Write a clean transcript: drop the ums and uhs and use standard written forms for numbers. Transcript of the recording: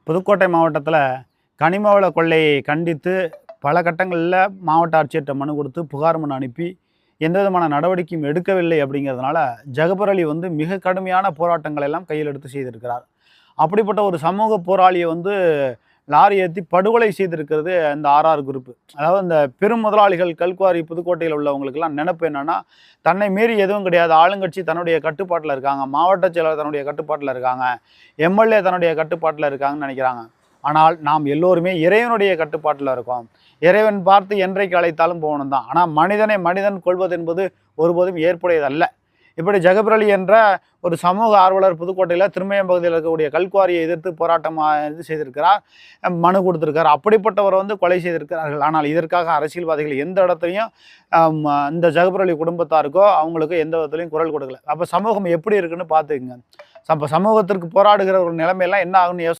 புதுக்கோட்டை மாவட்டத்தில் கனிம வள கொள்ளையை கண்டித்து பல கட்டங்களில் மாவட்ட ஆட்சியர்கிட்ட மனு கொடுத்து புகார் மனு அனுப்பி எந்த விதமான நடவடிக்கையும் எடுக்கவில்லை. அப்படிங்கிறதுனால ஜகபர் அலி மிக கடுமையான போராட்டங்களை எல்லாம் கையில் எடுத்து செய்திருக்கிறார். அப்படிப்பட்ட ஒரு சமூக போராளியை லாரி ஏற்றி படுகொலை செய்திருக்கிறது இந்த ஆர்ஆர் குரூப். அதாவது இந்த பெரும் முதலாளிகள் கல்குவாரி புதுக்கோட்டையில் உள்ளவங்களுக்கெல்லாம் நினைப்பு என்னன்னா, தன்னை மீறி எதுவும் கிடையாது, ஆளுங்கட்சி தன்னுடைய கட்டுப்பாட்டில் இருக்காங்க, மாவட்ட செயலர் தன்னுடைய கட்டுப்பாட்டில் இருக்காங்க, எம்எல்ஏ தன்னுடைய கட்டுப்பாட்டில் இருக்காங்கன்னு நினைக்கிறாங்க. ஆனால் நாம் எல்லோருமே இறைவனுடைய கட்டுப்பாட்டில் இருக்கோம். இறைவன் பார்த்து என்றைக்கு அழைத்தாலும் போகணும் தான். ஆனால் மனிதனை மனிதன் கொள்வது என்பது ஒருபோதும் ஏற்புடையதல்ல. இப்படி ஜகபர் அலி என்ற ஒரு சமூக ஆர்வலர் புதுக்கோட்டையில் திருமயம் பகுதியில் இருக்கக்கூடிய கல்குவாரியை எதிர்த்து போராட்டமாக இது செய்திருக்கிறார், மனு கொடுத்திருக்கார். அப்படிப்பட்டவர் கொலை செய்திருக்கிறார்கள். ஆனால் இதற்காக அரசியல்வாதிகள் எந்த இடத்துலையும் இந்த ஜகபர் அலி குடும்பத்தாருக்கோ அவங்களுக்கோ எந்த விதத்துலையும் குரல் கொடுக்கல. அப்போ சமூகம் எப்படி இருக்குன்னு பார்த்துக்குங்க. அப்போ சமூகத்திற்கு போராடுகிற ஒரு நிலைமையெல்லாம் என்ன ஆகுன்னு